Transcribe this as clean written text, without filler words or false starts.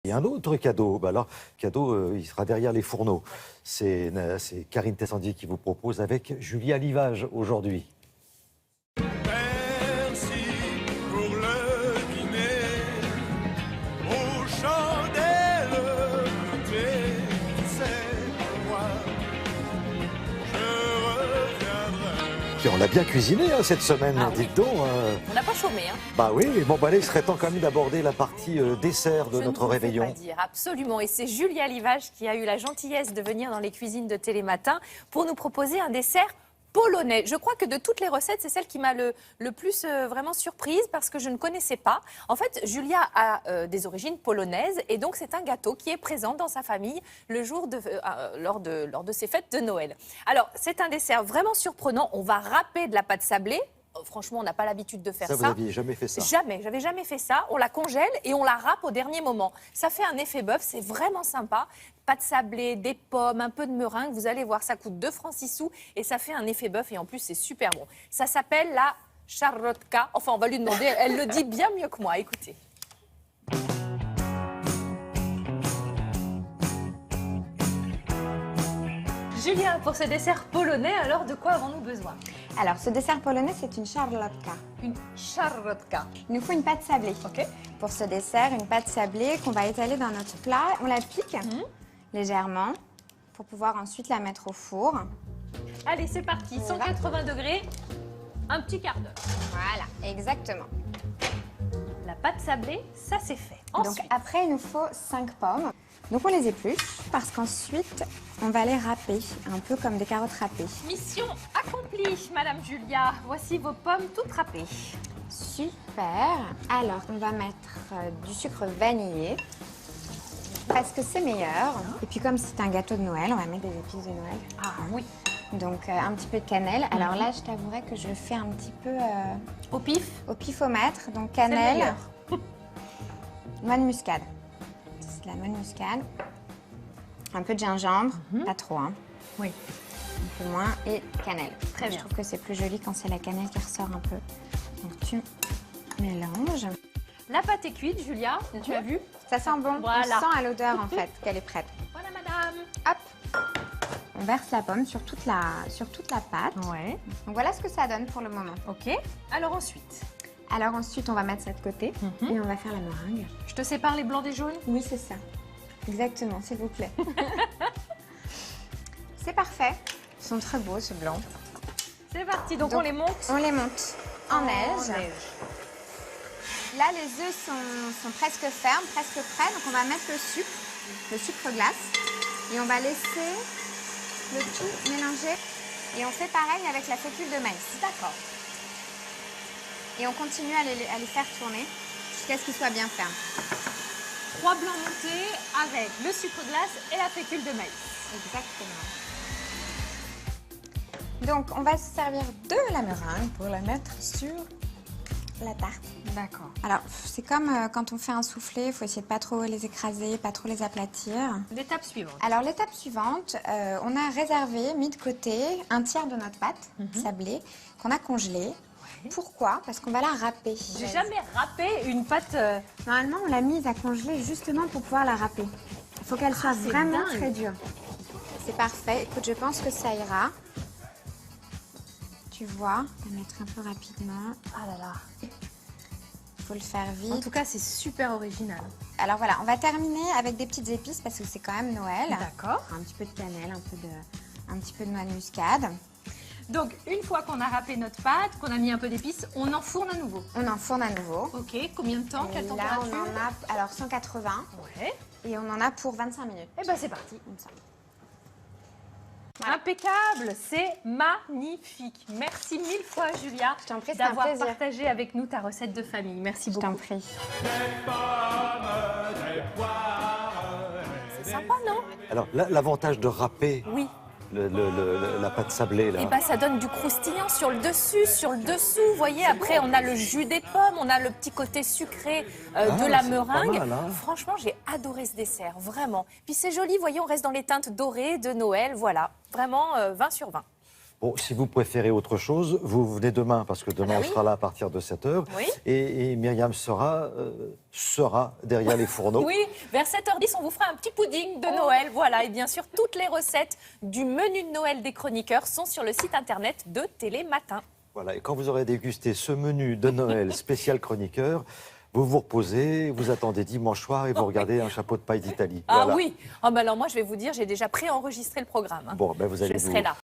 Et un autre cadeau, alors cadeau, il sera derrière les fourneaux. C'est Karine Tessandier qui vous propose avec Julia Livage aujourd'hui. Merci pour le dîner aux chandelles montées, c'est moi, je reviendrai. Puis on l'a bien cuisiné cette semaine, Ah oui. dites donc. On n'a pas chômé, hein. Bah oui, bon bah là, il serait temps quand même d'aborder la partie dessert de Je notre ne vous le fais réveillon. pas dire, absolument. Et c'est Julia Livage qui a eu la gentillesse de venir dans les cuisines de Télématin pour nous proposer un dessert polonais. Je crois que de toutes les recettes, c'est celle qui m'a le plus vraiment surprise parce que je ne connaissais pas. En fait, Julia a des origines polonaises et donc c'est un gâteau qui est présent dans sa famille le jour lors de ses fêtes de Noël. Alors, c'est un dessert vraiment surprenant. On va râper de la pâte sablée. Franchement, on n'a pas l'habitude de faire Ça, ça. vous n'aviez jamais fait ça? Jamais, j'avais jamais fait ça. On la congèle et on la râpe au dernier moment. Ça fait un effet bœuf, c'est vraiment sympa. Pâte sablée, des pommes, un peu de meringue. Vous allez voir, ça coûte 2 francs 6 sous et ça fait un effet bœuf et en plus c'est super bon. Ça s'appelle la charlotka. Enfin, on va lui demander. Elle le dit bien mieux que moi. Écoutez. Julien, pour ce dessert polonais, alors de quoi avons-nous besoin? Alors, ce dessert polonais, c'est une charlotka. Une charlotka. Il nous faut une pâte sablée. Ok. Pour ce dessert, une pâte sablée qu'on va étaler dans notre plat. On la pique légèrement pour pouvoir ensuite la mettre au four. Allez, c'est parti. 180 degrés, un petit quart d'heure. Voilà, exactement. La pâte sablée, ça c'est fait. Donc Ensuite, après, il nous faut 5 pommes. Donc on les épluche parce qu'ensuite, on va les râper, un peu comme des carottes râpées. mission accomplie, Madame Julia. Voici vos pommes toutes râpées. Super. Alors, on va mettre du sucre vanillé parce que c'est meilleur. Et puis comme c'est un gâteau de Noël, on va mettre des épices de Noël. Ah oui. Donc un petit peu de cannelle. Alors là, je t'avouerai que je le fais un petit peu Au pif. au pifomètre. Donc C'est le cannelle, meilleur. noix de muscade. C'est de la noix de muscade. Un peu de gingembre, pas trop, hein. Oui. Un peu moins. Et cannelle. Très Je bien. trouve que c'est plus joli quand c'est la cannelle qui ressort un peu. Donc tu mélanges. La pâte est cuite, Julia. Tu as vu? Ça sent bon. Voilà. On sent à l'odeur en fait qu'elle est prête. Voilà, Madame. Hop. On verse la pomme sur toute la pâte. Ouais. Donc voilà ce que ça donne pour le moment. Ok. Alors ensuite, Alors ensuite, on va mettre ça de côté et on va faire la meringue. je te sépare les blancs des jaunes. Oui, c'est ça. Exactement, s'il vous plaît. C'est parfait. Ils sont très beaux, ce blanc. C'est parti. Donc Donc, on les monte On les monte en neige. Là, les œufs sont presque fermes, presque prêts. Donc on va mettre le sucre glace. Et on va laisser le tout mélanger. Et on fait pareil avec la fécule de maïs. D'accord. Et on continue à les faire tourner jusqu'à ce qu'ils soient bien fermes. 3 blancs montés avec le sucre glace et la fécule de maïs. Exactement. Donc, on va se servir de la meringue pour la mettre sur la tarte. D'accord. Alors, c'est comme quand on fait un soufflé, il faut essayer de pas trop les écraser, pas trop les aplatir. L'étape suivante. Alors, l'étape suivante, on a réservé, mis de côté, un tiers de notre pâte sablée qu'on a congelée. Pourquoi? Parce qu'on va la râper. J'ai jamais râpé une pâte. Normalement, on l'a mise à congeler justement pour pouvoir la râper. Il faut qu'elle soit c'est vraiment dingue. très dure. C'est parfait. Écoute, je pense que ça ira. Tu vois, on va mettre un peu rapidement. Ah là là. Il faut le faire En vite. tout cas, c'est super original. Alors voilà, on va terminer avec des petites épices parce que c'est quand même Noël. D'accord. Un petit peu de cannelle, un petit peu de noix de muscade. Donc, une fois qu'on a râpé notre pâte, qu'on a mis un peu d'épices, on enfourne à nouveau. On enfourne à nouveau. Ok, combien de temps? Et Quelle là, température? on en a alors 180 Ouais. et on en a pour 25 minutes. Et ben c'est parti. Comme ça. Impeccable, c'est magnifique. Merci mille fois, Julia, Je t'en prie, c'est un d'avoir plaisir. partagé avec nous ta recette de famille. Merci Je beaucoup. t'en prie. C'est sympa, non? Alors l'avantage de râper Oui. la pâte sablée, là. Et ben ça donne du croustillant sur le dessous. Vous voyez, après on a le jus des pommes, on a le petit côté sucré de la c'est pas meringue. mal, hein. Franchement, j'ai adoré ce dessert, vraiment. Puis c'est joli, voyez, on reste dans les teintes dorées de Noël, voilà. Vraiment 20 sur 20. Bon, si vous préférez autre chose, vous venez demain, parce que demain, bah on oui. sera là à partir de 7h. Oui. Et Myriam sera derrière les fourneaux. Oui, vers 7h10, on vous fera un petit pudding de Noël. Voilà, et bien sûr, toutes les recettes du menu de Noël des chroniqueurs sont sur le site internet de Télématin. Voilà, et quand vous aurez dégusté ce menu de Noël spécial chroniqueur, vous vous reposez, vous attendez dimanche soir et vous regardez un chapeau de paille d'Italie. Ah Voilà. oui, ah bah alors moi je vais vous dire, j'ai déjà préenregistré le programme. Hein. Bon, ben vous allez Je vous, serai là.